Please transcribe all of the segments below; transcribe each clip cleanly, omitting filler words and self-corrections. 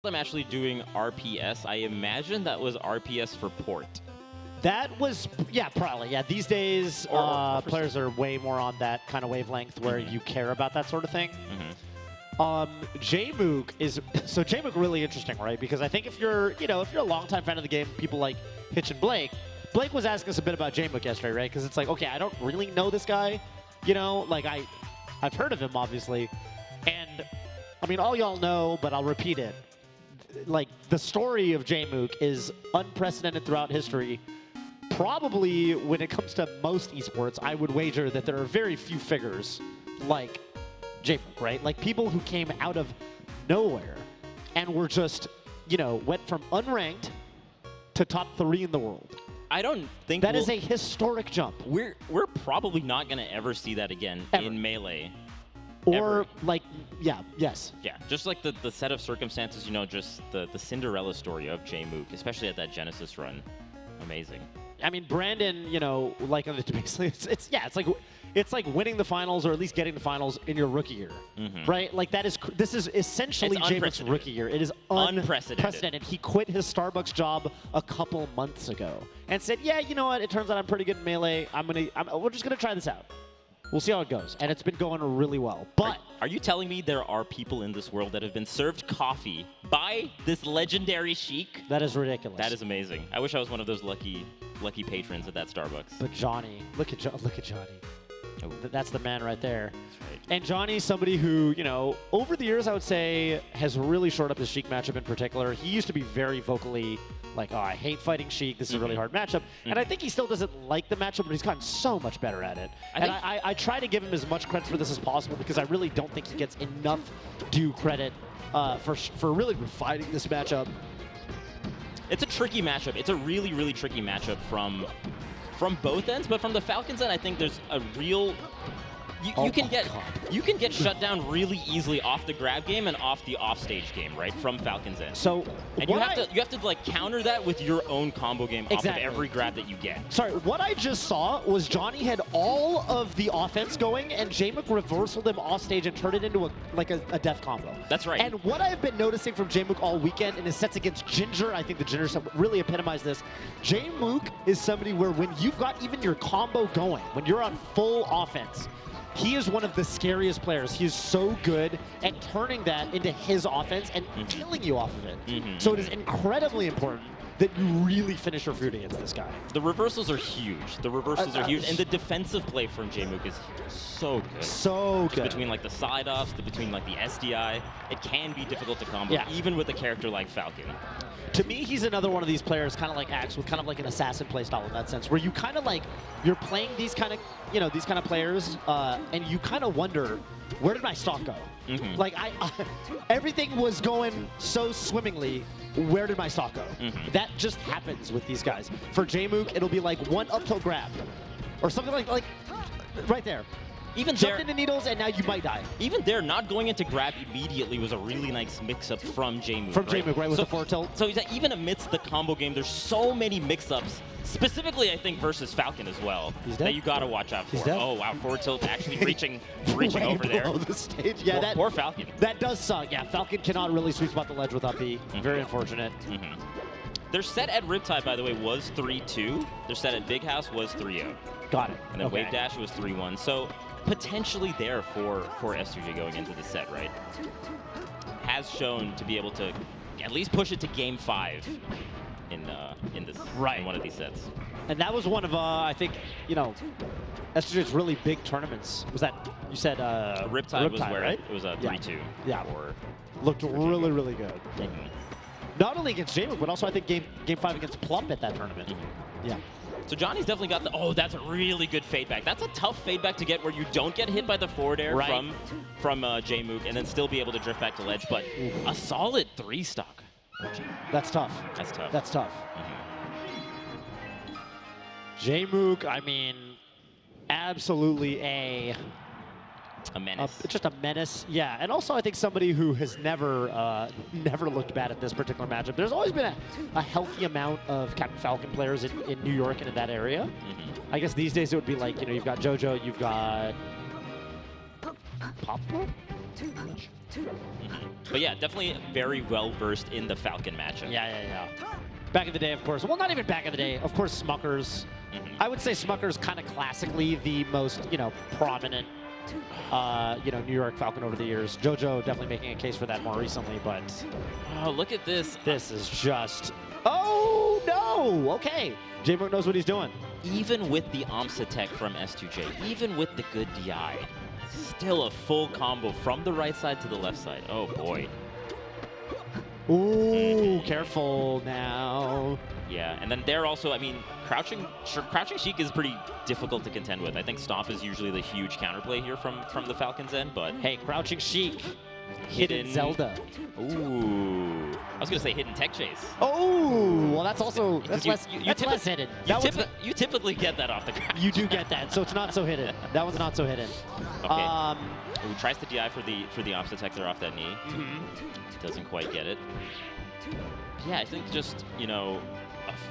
I'm actually doing RPS. I imagine that was RPS for port. That was, yeah, probably. Yeah, these days, players are way more on that kind of wavelength where you care about that sort of thing. Jmook is, so Jmook really interesting, right? Because I think if you're, if you're a longtime fan of the game, people like Hitch and Blake was asking us a bit about Jmook yesterday, right? Because it's like, okay, I don't really know this guy, like I've heard of him, obviously. And, I mean, all y'all know, but I'll repeat it. Like, the story of Jmook is unprecedented throughout history. Probably, when it comes to most esports, I would wager that there are very few figures like Jmook, right? Like, people who came out of nowhere and were just, went from unranked to top 3 in the world. I don't think that is a historic jump. We're probably not going to ever see that again in Melee. Or, yes. Yeah, just like the set of circumstances, just the Cinderella story of Jmook, especially at that Genesis run. Amazing. I mean, Brandon, like basically, it's like winning the finals or at least getting the finals in your rookie year, right? Like this is essentially Jmook's rookie year. It is unprecedented. He quit his Starbucks job a couple months ago and said, "Yeah, you know what? It turns out I'm pretty good in Melee. We're just gonna try this out. We'll see how it goes." And it's been going really well. But are you telling me there are people in this world that have been served coffee by this legendary Sheik? That is ridiculous. That is amazing. I wish I was one of those lucky patrons at that Starbucks. But Johnny, look at Johnny. Oh. That's the man right there. That's right. And Johnny's somebody who, over the years, I would say, has really shored up his Sheik matchup in particular. He used to be very vocally like, "Oh, I hate fighting Sheik. This is a really hard matchup." And I think he still doesn't like the matchup, but he's gotten so much better at it. I try to give him as much credit for this as possible because I really don't think he gets enough due credit for really refining this matchup. It's a tricky matchup. It's a really, really tricky matchup from both ends, but from the Falcons end, I think there's a real... You can get shut down really easily off the grab game and off the offstage game, right? From Falcons end. So you have to like counter that with your own combo game off of every grab that you get. Sorry, what I just saw was Johnny had all of the offense going and Jmook reversaled him offstage and turned it into a death combo. That's right. And what I've been noticing from Jmook all weekend in his sets against Ginger, I think the Ginger set really epitomized this. Jmook is somebody where when you've got even your combo going, when you're on full offense, he is one of the scariest players. He is so good at turning that into his offense and killing you off of it. So it is incredibly important that you really finish your fruit against this guy. The reversals are huge. The reversals are huge. And the defensive play from Jmook is so good. So good. Between like the side offs, between like the SDI, it can be difficult to combo, even with a character like Falcon. To me, he's another one of these players, kind of like Axe, with kind of like an assassin playstyle in that sense, where you kind of like, you're playing these kind of, players, and you kind of wonder, where did my stock go? Like, everything was going so swimmingly, where did my stock go? That just happens with these guys. For Jmook, it'll be like one up tilt grab, or something like right there. Even jumped into needles, and now you might die. Even there, not going into grab immediately was a really nice mix-up from Jmook. Jmook, right, with the forward tilt. So even amidst the combo game, there's so many mix-ups, specifically, I think, versus Falcon as well, that you got to watch out for. Oh, wow, forward tilt actually reaching over there. The stage. Yeah, poor Falcon. That does suck. Yeah, Falcon cannot really sweep spot the ledge with up B. Very unfortunate. Their set at Riptide, by the way, was 3-2. Their set at Big House was 3-0. Got it. And then Wave Dash was 3-1. So potentially there for S2J going into the set, right? Has shown to be able to at least push it to Game 5 in one of these sets. And that was one of, I think, S2J's really big tournaments. Was that, you said Riptide was where right? It was a 3-2. Yeah. Looked really, really good. Not only against Jmook, but also I think Game 5 against Plump at that tournament. Yeah. So Johnny's definitely got the, that's a really good fade back. That's a tough fade back to get where you don't get hit by the forward air from Jmook and then still be able to drift back to ledge, but a solid 3-stock. That's tough. That's tough. Jmook, I mean, absolutely a menace. Just a menace, yeah. And also, I think somebody who has never looked bad at this particular matchup. There's always been a healthy amount of Captain Falcon players in New York and in that area. I guess these days it would be like, you've got JoJo, you've got Papa? But yeah, definitely very well versed in the Falcon matchup. Yeah. Back in the day, of course. Well, not even back in the day. Of course, Smuckers. I would say Smuckers kind of classically the most, prominent, New York Falcon over the years. JoJo definitely making a case for that more recently, but... Oh, look at this. This is just... Oh, no! Okay. Jmook knows what he's doing. Even with the Omsa tech from S2J, even with the good DI, still a full combo from the right side to the left side. Oh, boy. Ooh, careful now. Yeah, and then there also, I mean, crouching Sheik is pretty difficult to contend with. I think Stomp is usually the huge counterplay here from the Falcons' end, but... Hey, crouching Sheik. Hidden Zelda. Ooh. I was going to say hidden tech chase. Oh, well, that's also, that's less hidden. You typically get that off the ground. You do get that, so it's not so hidden. That one's not so hidden. Okay. Ooh, tries to DI for the opposite tech there off that knee. Doesn't quite get it. Yeah, I think just, a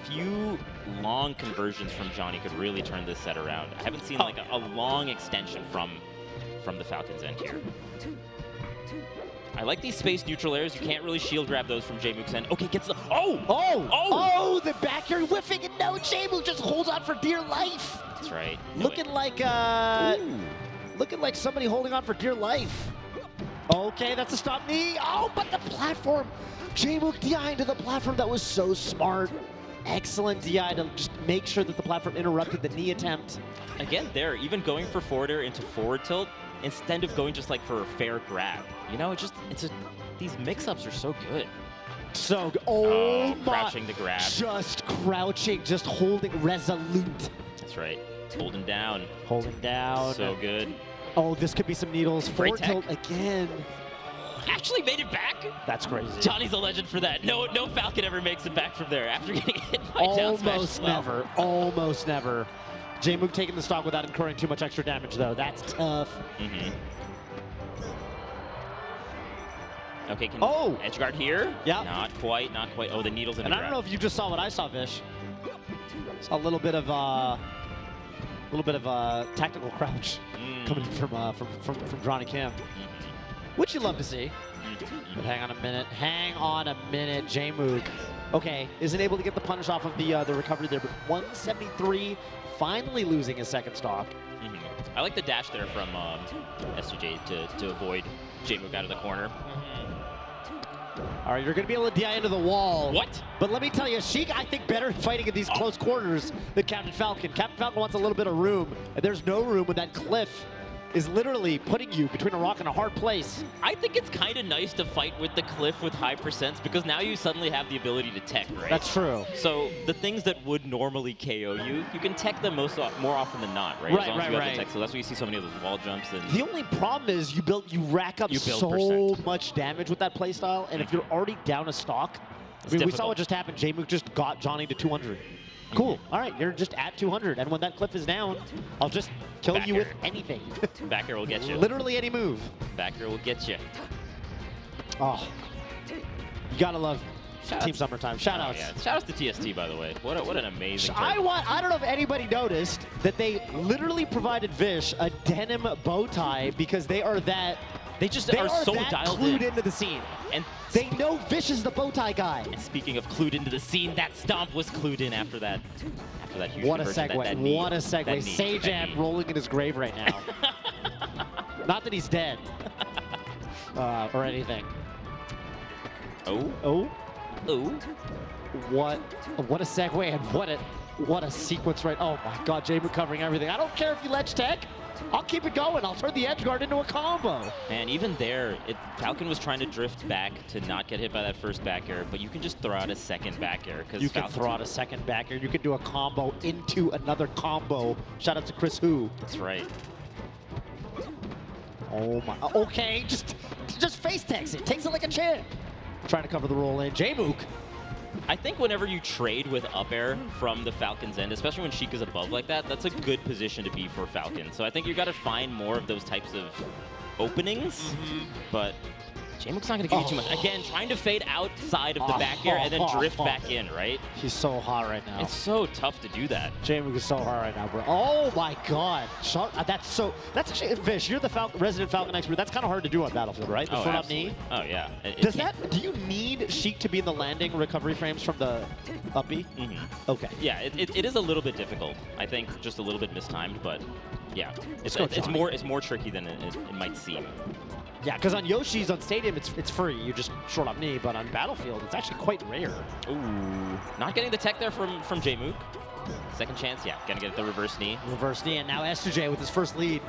few long conversions from Johnny could really turn this set around. I haven't seen like a long extension from the Falcons' end here. I like these space neutral airs. You can't really shield grab those from Jmook's end. Okay, gets the... Oh, the back air whiffing, and no, Jmook just holds on for dear life. That's right. Looking like somebody holding on for dear life. Okay, that's a stop knee. Oh, but the platform. Jmook DI into the platform. That was so smart. Excellent DI to just make sure that the platform interrupted the knee attempt. Again, there, even going for forward air into forward tilt instead of going just like for a fair grab. These mix-ups are so good. So, oh my. Crouching the grab. Just crouching, just holding resolute. That's right. Holding down. Holding down. So good. Oh, this could be some needles. Forward tilt again. Actually made it back. That's crazy. Johnny's a legend for that. No Falcon ever makes it back from there after getting hit by down smash. Almost never. Almost never. Jmook taking the stock without incurring too much extra damage, though. That's tough. Okay, can Edgeguard here? Yeah. Not quite. Oh, the needle's in the grab. I don't know if you just saw what I saw, Vish. Saw a little bit of tactical crouch coming in from Johnny Kim, which you love to see. But hang on a minute. Jmook, okay, isn't able to get the punish off of the recovery there, but 173, finally losing his second stock. I like the dash there from S2J to avoid Jmook out of the corner. All right, you're going to be able to DI into the wall. What? But let me tell you, Sheik, I think, better fighting in these close quarters than Captain Falcon. Captain Falcon wants a little bit of room, and there's no room when that cliff is literally putting you between a rock and a hard place. I think it's kind of nice to fight with the cliff with high percents because now you suddenly have the ability to tech, right? That's true. So the things that would normally KO you, you can tech them more often than not, right? As long as you have the tech. So that's why you see so many of those wall jumps. And the only problem is you rack up so much damage with that playstyle, and if you're already down a stock, we saw what just happened. Jmook just got Johnny to 200. Cool. All right, you're just at 200, and when that cliff is down, I'll just kill you with anything. Back air will get you. Literally any move. Back air will get you. Oh, you gotta love Team Summertime. Shoutouts. Yeah. Shoutouts to TST, by the way. What an amazing. I don't know if anybody noticed that they literally provided Vish a denim bow tie because they are that. They are so dialed clued into the scene. And they know Vish is the bow tie guy. And speaking of clued into the scene, that stomp was clued in after that huge What a segue. What a segue. Sajab rolling in his grave right now. Not that he's dead. Or anything. Oh. What a segue and what a sequence right. Oh my god, Jmook covering everything. I don't care if you ledge tech. I'll keep it going. I'll turn the Edgeguard into a combo. Man, even there, Falcon was trying to drift back to not get hit by that first back air, but you can just throw out a second back air. You can throw out a second back air. You can do a combo into another combo. Shout out to Chris Hu. That's right. Oh my. Okay, just face techs it. Takes it like a champ. Trying to cover the roll in. Jmook. I think whenever you trade with up air from the Falcon's end, especially when Sheik is above like that, that's a good position to be for Falcon. So I think you got to find more of those types of openings. But Jmook's not going to give you too much. Again, trying to fade outside of the back air and then drift back in, right? He's so hot right now. It's so tough to do that. Jmook is so hot right now, bro. Oh my God. That's actually, Vish, you're the resident Falcon expert. That's kind of hard to do on Battlefield, right? The front up knee. Oh, yeah. Do you need Sheik to be in the landing recovery frames from the up B? Mm-hmm. Okay. Yeah, it is a little bit difficult. I think just a little bit mistimed, but yeah. It's more tricky than it might seem. Yeah, because on Yoshi's on Stadium, it's free. You just short up knee, but on Battlefield, it's actually quite rare. Ooh. Not getting the tech there from Jmook. Second chance, yeah. Gonna get the reverse knee. Reverse knee, and now S2J with his first lead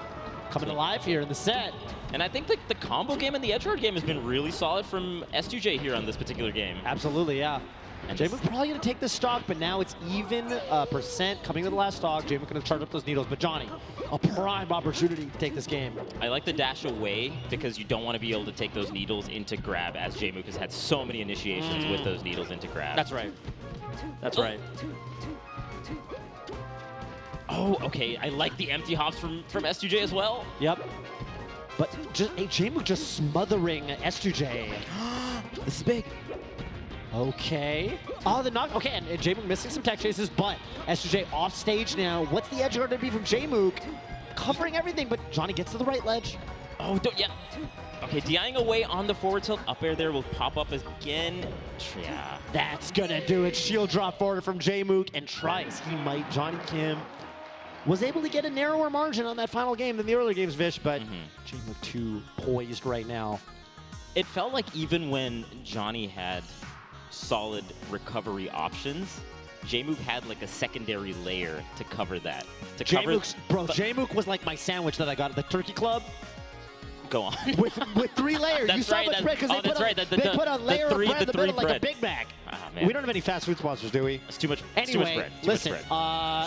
coming alive here in the set. And I think the combo game and the Edgeguard game has been really solid from S2J here on this particular game. Absolutely, yeah. And Jmook probably going to take this stock, but now it's even percent coming to the last stock. Jmook going to charge up those needles, but Johnny, a prime opportunity to take this game. I like the dash away because you don't want to be able to take those needles into grab, as Jmook has had so many initiations with those needles into grab. That's right. That's right. Oh, okay. I like the empty hops from S2J as well. Yep. But Jmook just smothering S2J. This is big. Okay. Oh, the knock. Okay, and Jmook missing some tech chases, but S2J off stage now. What's the edge guard to be from Jmook? Covering everything, but Johnny gets to the right ledge. Oh, yeah. Okay, DIing away on the forward tilt. Up air there will pop up again. Yeah. That's gonna do it. Shield drop forward from Jmook, and tries. He might. Johnny Kim was able to get a narrower margin on that final game than the earlier games, Vish, but Jmook 2 poised right now. It felt like even when Johnny had solid recovery options, Jmook had like a secondary layer to cover that. Jmook was like my sandwich that I got at the Turkey Club. Go on. with 3 layers. That's you saw right, the bread because they put a layer of bread in the middle like a Big Mac. Man. We don't have any fast food sponsors, do we? It's too much. Anyway, too much bread. Listen,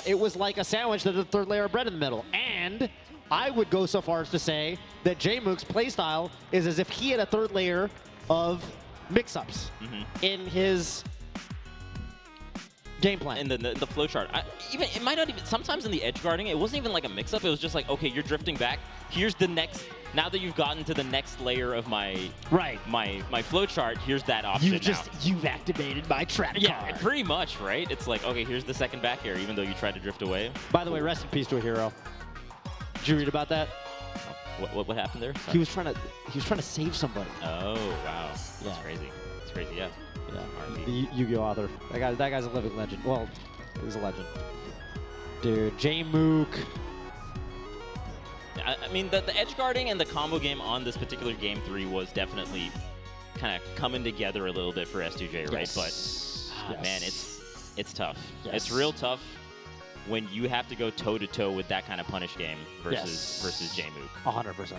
it was like a sandwich that had a 3rd layer of bread in the middle. And I would go so far as to say that Jmook's playstyle is as if he had a 3rd layer of mix-ups in his game plan. And the flow chart. It might not even, sometimes in the edge guarding, it wasn't even like a mix-up. It was just like, okay, you're drifting back. Here's the next, now that you've gotten to the next layer of my flow chart, here's that option You've activated my trap card. Yeah, pretty much, right? It's like, okay, here's the second back air, even though you tried to drift away. By the way, rest in peace to a hero. Did you read about that? What happened there? Sorry. He was trying to save somebody. Oh, wow. That's crazy. That's crazy, yeah. The Yu-Gi-Oh author. That guy's a living legend. Well, he was a legend. Dude, Jmook. I mean, the edge guarding and the combo game on this particular game 3 was definitely kind of coming together a little bit for S2J, right? But man, it's tough. Yes. It's real tough when you have to go toe-to-toe with that kind of punish game versus Jmook. 100%.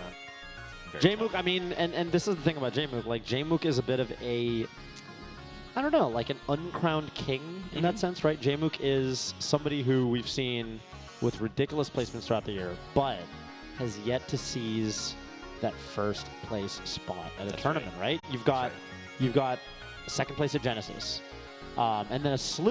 Jmook, I mean, and this is the thing about Jmook. Like, Jmook is a bit of a, I don't know, like an uncrowned king in that sense, right? Jmook is somebody who we've seen with ridiculous placements throughout the year, but has yet to seize that first place spot at a tournament, right? You've got second place at Genesis, and then a slew